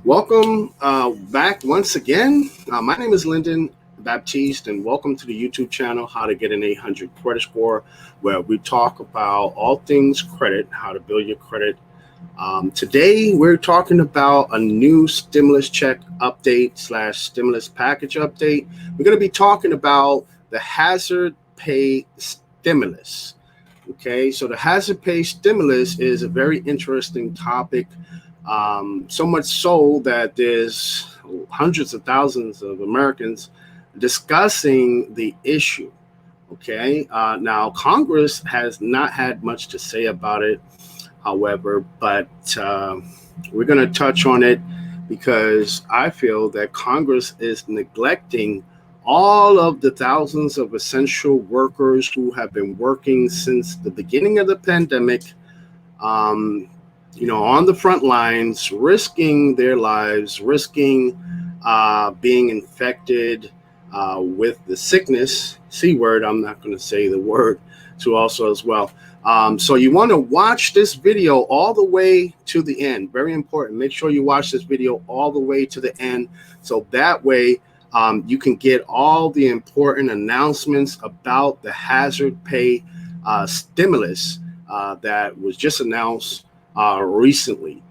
Welcome back once again. My name is Lyndon Baptiste, and welcome to the YouTube channel, How to Get an 800 Credit Score, where we talk about all things credit, how to build your credit. Today, we're talking about a new stimulus check update / stimulus package update. We're going to be talking about the hazard pay stimulus. Okay, so the hazard pay stimulus is a very interesting topic. So much so that there's hundreds of thousands of Americans discussing the issue. Okay, now Congress has not had much to say about it, however, but we're going to touch on it because I feel that Congress is neglecting all of the thousands of essential workers who have been working since the beginning of the pandemic. Um, on the front lines, risking their lives, risking being infected with the sickness, C word, I'm not going to say the word, to also as well. So you want to watch this video all the way to the end. Very important. Make sure you watch this video all the way to the end. So that way you can get all the important announcements about the hazard pay stimulus that was just announced recently.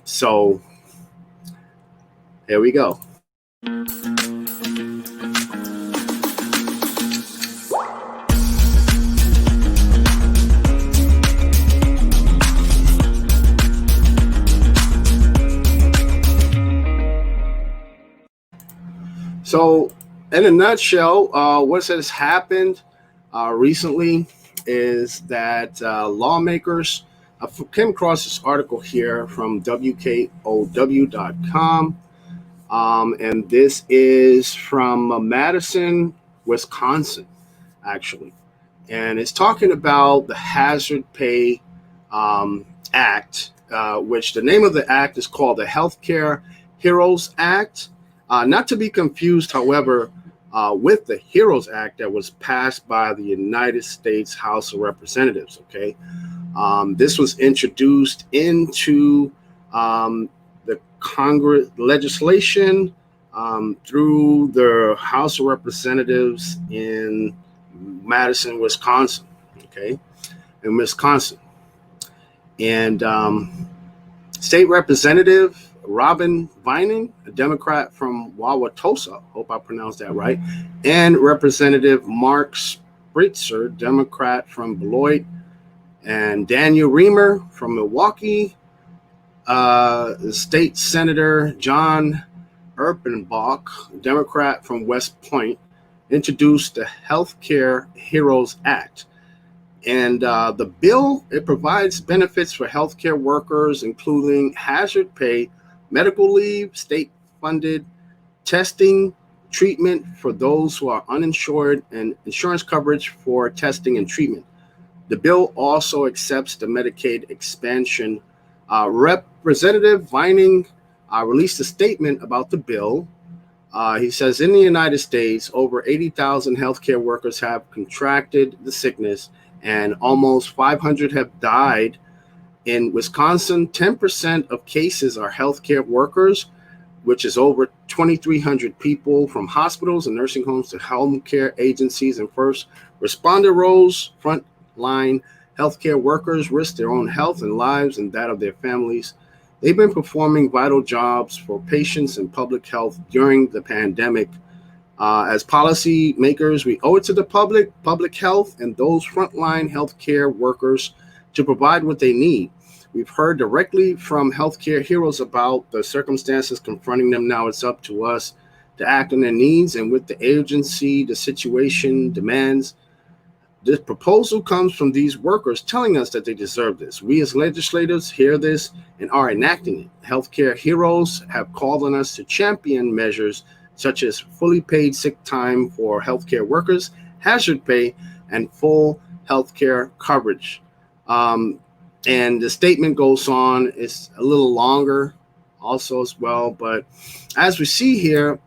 So here we go. So in a nutshell, what has happened recently is that lawmakers, I came across this article here from WKOW.com, and this is from Madison, Wisconsin, actually. And it's talking about the Hazard Pay Act, which the name of the act is called the Healthcare Heroes Act. Not to be confused, however, with the HEROES Act that was passed by the United States House of Representatives. Okay, this was introduced into the Congress legislation through the House of Representatives in Madison, Wisconsin. Okay, in Wisconsin, and State Representative Robin Vining, a Democrat from Wauwatosa, hope I pronounced that right, and Representative Mark Spritzer, Democrat from Beloit, and Daniel Reamer from Milwaukee, State Senator John Erpenbach, Democrat from West Point, introduced the Healthcare Heroes Act. And the bill, it provides benefits for healthcare workers, including hazard pay, medical leave, state-funded testing, treatment for those who are uninsured, and insurance coverage for testing and treatment. The bill also accepts the Medicaid expansion. Representative Vining released a statement about the bill. He says, in the United States, over 80,000 healthcare workers have contracted the sickness, and almost 500 have died. In Wisconsin, 10% of cases are healthcare workers, which is over 2,300 people, from hospitals and nursing homes to home care agencies and first responder roles. Frontline healthcare workers risk their own health and lives and that of their families. They've been performing vital jobs for patients and public health during the pandemic. As policy makers, we owe it to the public health, and those frontline healthcare workers to provide what they need. We've heard directly from healthcare heroes about the circumstances confronting them. Now it's up to us to act on their needs, and with the agency, the situation demands. This proposal comes from these workers telling us that they deserve this. We as legislators hear this and are enacting it. Healthcare heroes have called on us to champion measures such as fully paid sick time for healthcare workers, hazard pay, and full healthcare coverage. And the statement goes on. It's a little longer also as well. But as we see here,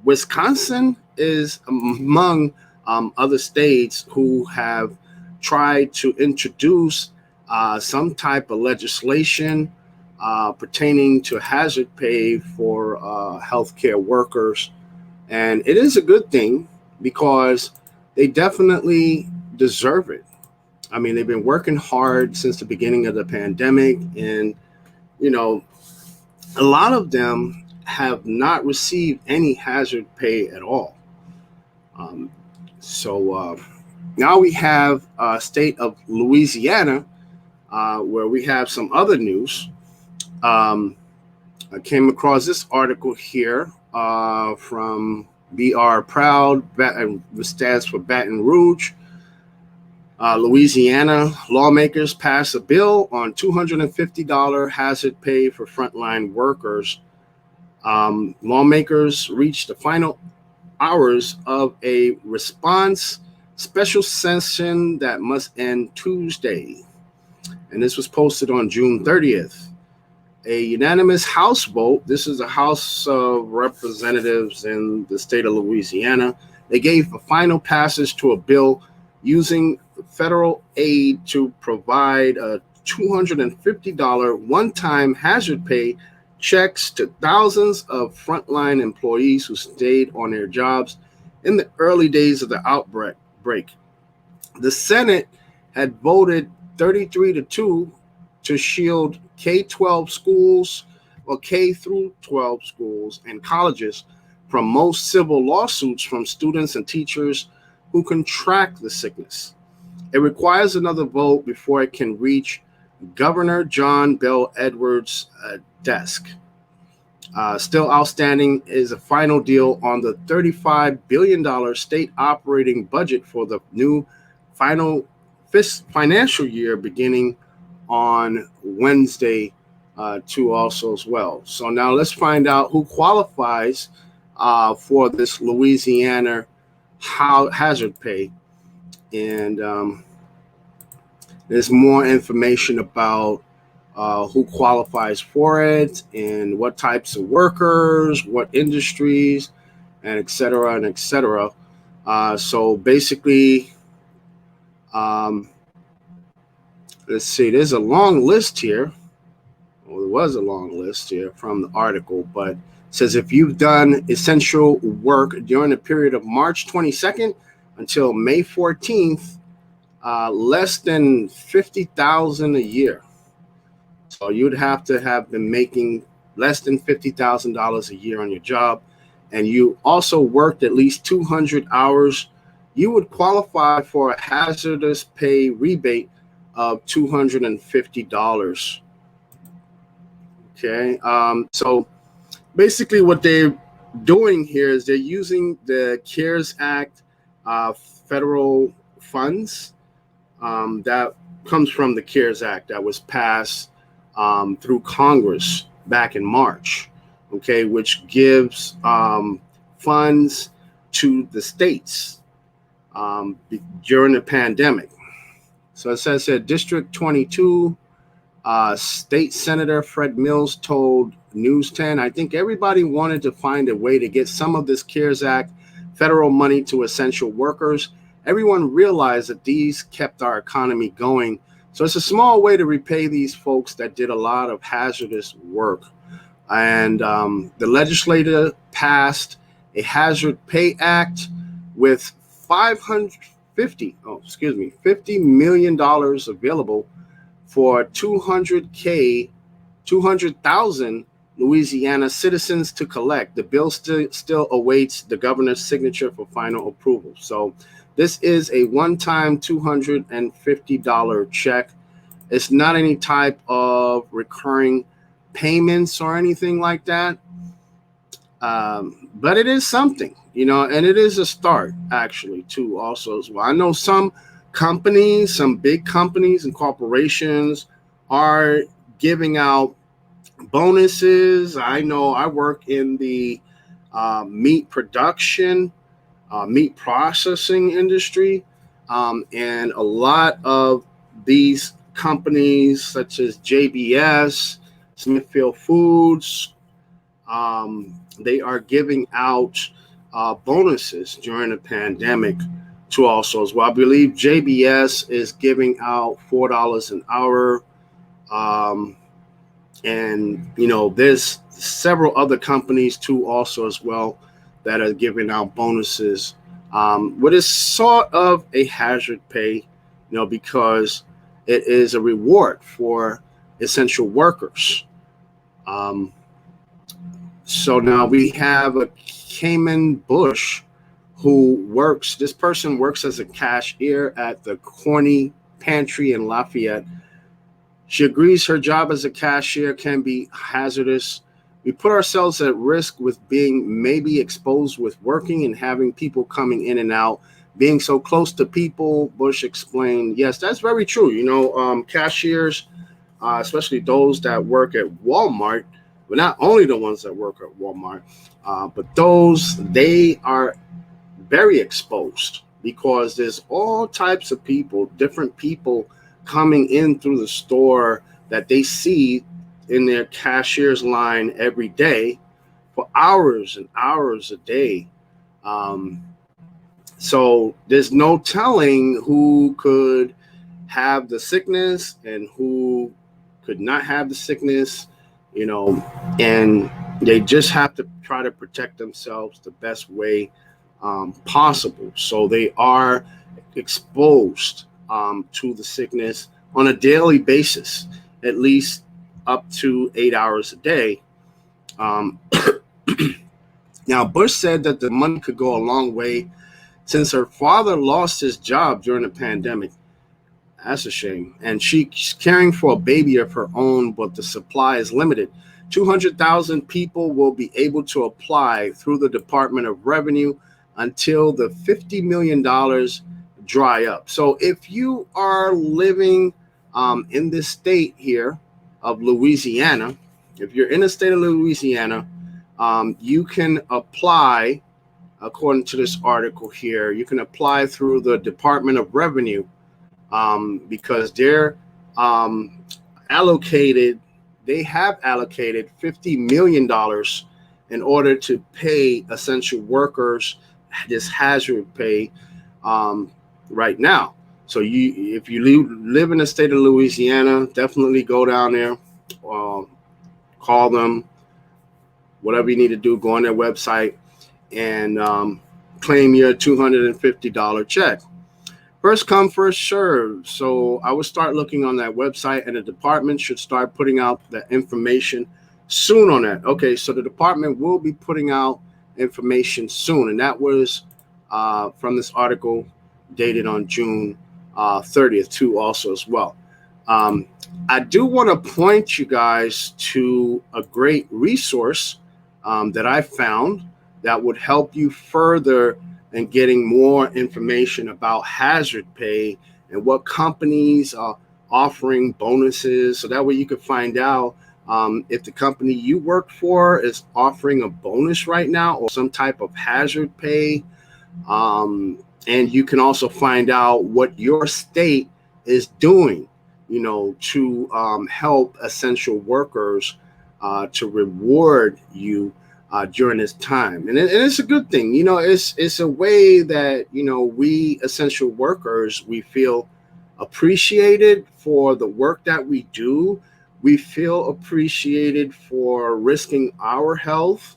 Wisconsin is among other states who have tried to introduce some type of legislation pertaining to hazard pay for healthcare workers. And it is a good thing because they definitely deserve it. I mean, they've been working hard since the beginning of the pandemic, and you know, a lot of them have not received any hazard pay at all. Um, so now we have state of Louisiana, where we have some other news. Um, I came across this article here from BR Proud, which stands for Baton Rouge. Louisiana lawmakers passed a bill on $250 hazard pay for frontline workers. Lawmakers reached the final hours of a response special session that must end Tuesday. And this was posted on June 30th. A unanimous House vote. This is the House of Representatives in the state of Louisiana. They gave a final passage to a bill using federal aid to provide a $250 one-time hazard pay checks to thousands of frontline employees who stayed on their jobs in the early days of the outbreak. The Senate had voted 33-2 to shield K-12 schools or K through 12 schools and colleges from most civil lawsuits from students and teachers who contract the sickness. It requires another vote before it can reach Governor John Bel Edwards' desk. Still outstanding is a final deal on the $35 billion state operating budget for the new financial year beginning on Wednesday, too, also as well. So now let's find out who qualifies for this Louisiana hazard pay. And there's more information about who qualifies for it and what types of workers, what industries, and et cetera, and et cetera. So basically, let's see, there's a long list here. Well, there was a long list here from the article, but it says if you've done essential work during the period of March 22nd until May 14th, less than $50,000 a year. So you'd have to have been making less than $50,000 a year on your job, and you also worked at least 200 hours, you would qualify for a hazardous pay rebate of $250. Okay, so basically what they're doing here is they're using the CARES Act federal funds that comes from the CARES Act that was passed through Congress back in March, okay, which gives funds to the states during the pandemic. So it says here, District 22, State Senator Fred Mills told News 10, I think everybody wanted to find a way to get some of this CARES Act federal money to essential workers. Everyone realized that these kept our economy going. So it's a small way to repay these folks that did a lot of hazardous work. And the legislature passed a Hazard Pay Act with $50 million available for 200,000 Louisiana citizens to collect. The bill still awaits the governor's signature for final approval. So this is a one-time $250 check. It's not any type of recurring payments or anything like that. But it is something, and it is a start actually too also as well. I know some companies, some big companies and corporations are giving out bonuses. I know I work in the meat production, meat processing industry, and a lot of these companies such as JBS, Smithfield Foods, they are giving out bonuses during the pandemic too also as well. I believe JBS is giving out $4 an hour, And, there's several other companies too also as well that are giving out bonuses. What is sort of a hazard pay, because it is a reward for essential workers. Um, so now we have a Cayman Bush this person works as a cashier at the Corny Pantry in Lafayette. She agrees her job as a cashier can be hazardous. We put ourselves at risk with being maybe exposed with working and having people coming in and out, being so close to people, Bush explained. Yes, that's very true. Cashiers, especially those that work at Walmart, but not only the ones that work at Walmart, but they are very exposed because there's all types of people, different people coming in through the store that they see in their cashier's line every day for hours and hours a day. So there's no telling who could have the sickness and who could not have the sickness, and they just have to try to protect themselves the best way possible. So they are exposed to the sickness on a daily basis, at least up to 8 hours a day. Now, Bush said that the money could go a long way since her father lost his job during the pandemic. That's a shame. And she's caring for a baby of her own, but the supply is limited. 200,000 people will be able to apply through the Department of Revenue until the $50 million dry up. So if you are living in this state here of Louisiana, if you're in the state of Louisiana, you can apply, according to this article here, you can apply through the Department of Revenue because they're they have allocated $50 million in order to pay essential workers this hazard pay right now. So if you live in the state of Louisiana, definitely go down there, call them, whatever you need to do, go on their website and claim your $250 check. First come, first serve. So I would start looking on that website, and the department should start putting out the information soon on that. Okay, so the department will be putting out information soon, and that was from this article dated on June 30th too, also as well. I do want to point you guys to a great resource that I found that would help you further in getting more information about hazard pay and what companies are offering bonuses. So that way you can find out if the company you work for is offering a bonus right now or some type of hazard pay. And you can also find out what your state is doing, to help essential workers to reward you during this time. And it's a good thing. It's a way that, we essential workers, we feel appreciated for the work that we do. We feel appreciated for risking our health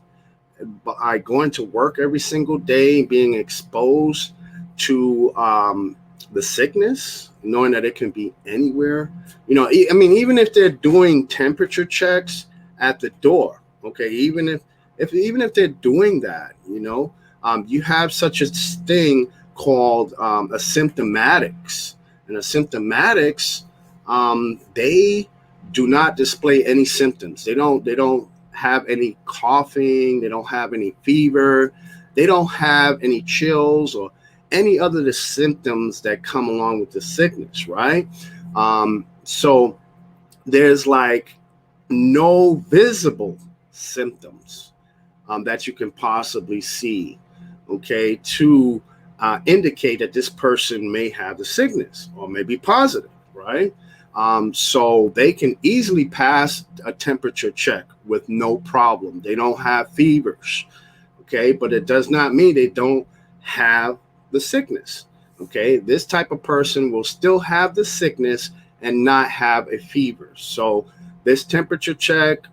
by going to work every single day, being exposed to the sickness, knowing that it can be anywhere. Even if they're doing temperature checks at the door, okay, even if they're doing that, you have such a thing called asymptomatics, and asymptomatics, they do not display any symptoms. They don't have any coughing. They don't have any fever. They don't have any chills or any other the symptoms that come along with the sickness, right? So there's like no visible symptoms that you can possibly see, okay, to indicate that this person may have the sickness or may be positive, right? So they can easily pass a temperature check with no problem. They don't have fevers, okay, but it does not mean they don't have the sickness, okay? This type of person will still have the sickness and not have a fever. So This temperature check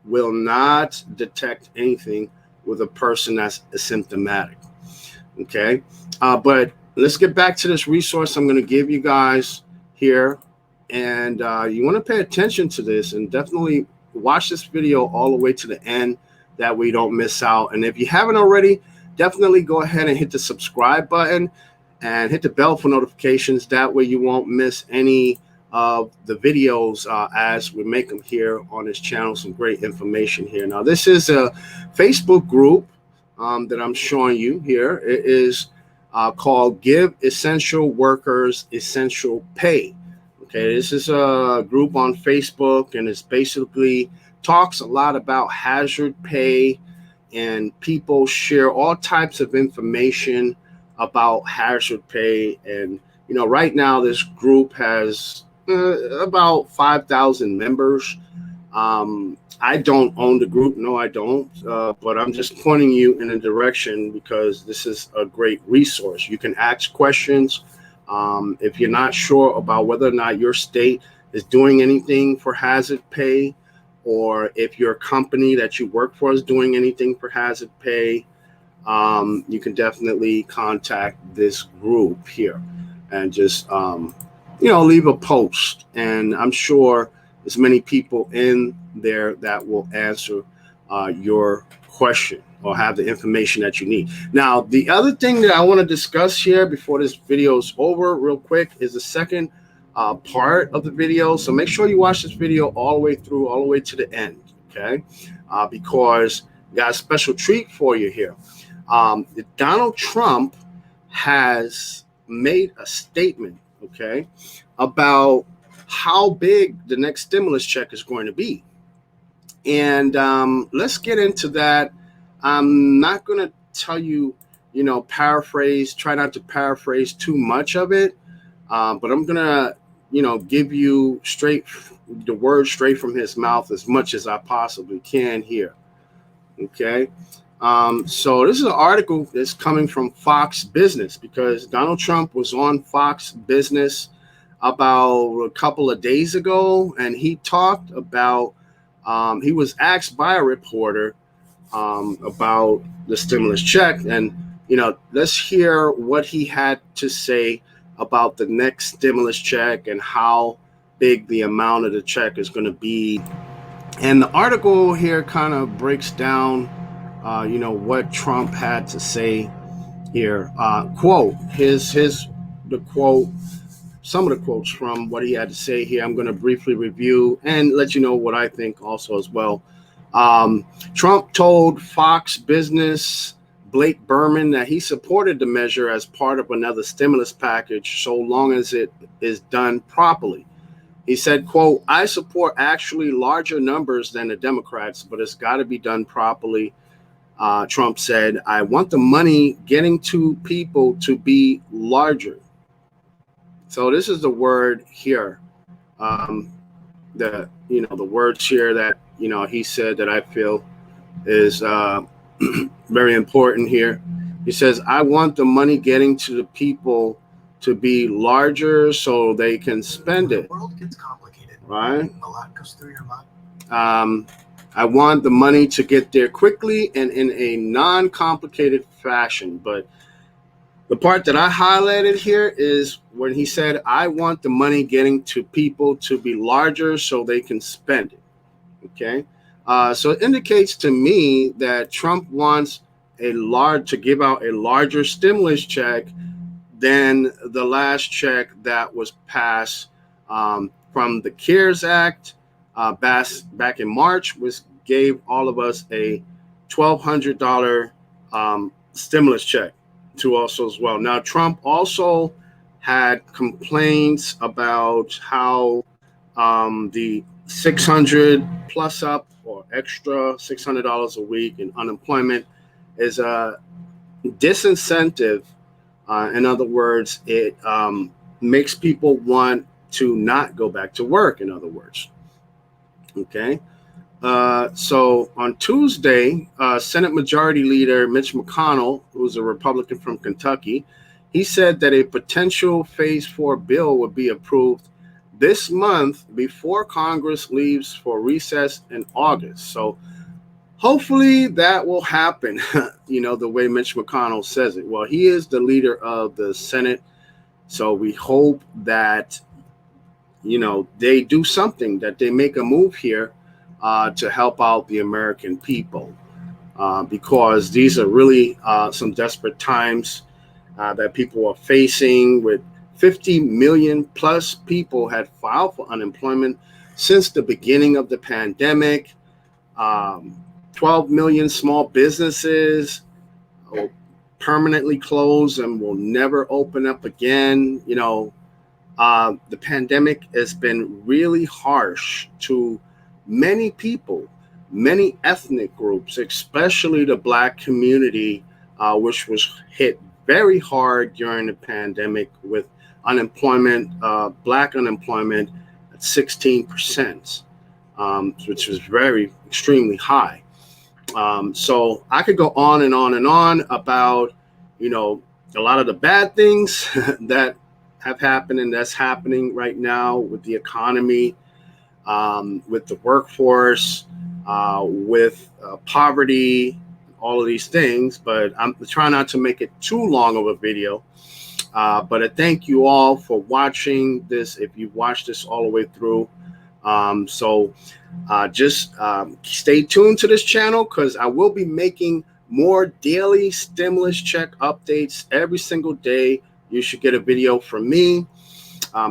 will not detect anything with a person that's asymptomatic. Okay, but let's get back to this resource I'm going to give you guys here, and you want to pay attention to this and definitely watch this video all the way to the end, that way you don't miss out. And if you haven't already, definitely go ahead and hit the subscribe button and hit the bell for notifications. That way you won't miss any of the videos as we make them here on this channel. Some great information here. Now, this is a Facebook group that I'm showing you here. It is called Give Essential Workers Essential Pay. Okay, this is a group on Facebook, and it's basically talks a lot about hazard pay, and people share all types of information about hazard pay. And you know, right now this group has about 5,000 members. I don't own the group, no, I don't, but I'm just pointing you in a direction because this is a great resource. You can ask questions if you're not sure about whether or not your state is doing anything for hazard pay, or if your company that you work for is doing anything for hazard pay. You can definitely contact this group here and just leave a post, and I'm sure there's many people in there that will answer your question or have the information that you need. Now, the other thing that I want to discuss here before this video is over real quick is the second part of the video. So make sure you watch this video all the way through, all the way to the end, okay? Because we got a special treat for you here. Donald Trump has made a statement, okay, about how big the next stimulus check is going to be. And let's get into that. I'm not going to tell you, try not to paraphrase too much of it, but I'm going to, give you the words straight from his mouth as much as I possibly can here. Okay. So this is an article that's coming from Fox Business, because Donald Trump was on Fox Business about a couple of days ago, and he talked about, he was asked by a reporter about the stimulus check. And, let's hear what he had to say about the next stimulus check and how big the amount of the check is going to be. And the article here kind of breaks down, what Trump had to say here. Quote, the quote, some of the quotes from what he had to say here. I'm going to briefly review and let you know what I think also as well. Trump told Fox Business Blake Berman that he supported the measure as part of another stimulus package so long as it is done properly. He said, quote, I support actually larger numbers than the Democrats, but it's got to be done properly. Trump said, I want the money getting to people to be larger. So this is the word here, the words here that, he said that I feel is very important here. He says, I want the money getting to the people to be larger so they can spend it. The world gets complicated. Right? A lot goes through your mind. I want the money to get there quickly and in a non-complicated fashion. But the part that I highlighted here is when he said, I want the money getting to people to be larger so they can spend it. Okay. So it indicates to me that Trump wants to give out a larger stimulus check than the last check that was passed from the CARES Act back in March, which gave all of us a $1,200 stimulus check to also as well. Now, Trump also had complaints about how the 600 plus up or extra $600 a week in unemployment is a disincentive. In other words, it makes people want to not go back to work, in other words. Okay. So on Tuesday, Senate Majority Leader Mitch McConnell, who's a Republican from Kentucky, he said that a potential Phase 4 bill would be approved this month before Congress leaves for recess in August. So hopefully that will happen, the way Mitch McConnell says it. Well, he is the leader of the Senate. So we hope that, they do something, that they make a move here to help out the American people, because these are really some desperate times that people are facing. With 50 million plus people had filed for unemployment since the beginning of the pandemic. 12 million small businesses will permanently close and will never open up again. The pandemic has been really harsh to many people, many ethnic groups, especially the Black community, which was hit very hard during the pandemic with unemployment, Black unemployment at 16%, which was extremely high. So I could go on and on and on about, a lot of the bad things that have happened and that's happening right now with the economy, with the workforce, with poverty, all of these things. But I'm trying not to make it too long of a video. But I thank you all for watching this, if you've watched this all the way through. Just stay tuned to this channel, because I will be making more daily stimulus check updates every single day. You should get a video from me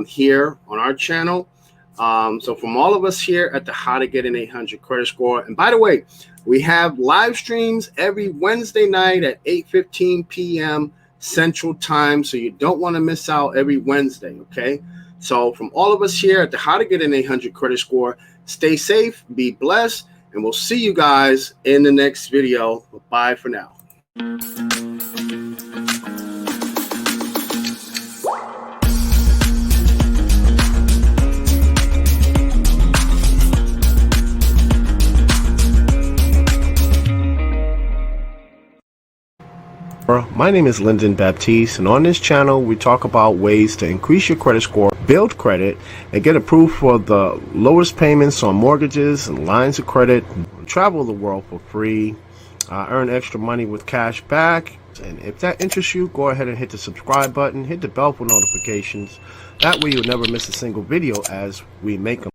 here on our channel. So from all of us here at the How to Get an 800 Credit Score. And by the way, we have live streams every Wednesday night at 8:15 p.m. Central Time. So you don't want to miss out every Wednesday, okay? So from all of us here at the How to Get an 800 Credit Score, stay safe, be blessed, and we'll see you guys in the next video. Bye for now. My name is Lyndon Baptiste, and on this channel we talk about ways to increase your credit score, build credit, and get approved for the lowest payments on mortgages and lines of credit, travel the world for free, earn extra money with cash back. And if that interests you, go ahead and hit the subscribe button, hit the bell for notifications. That way you'll never miss a single video as we make them.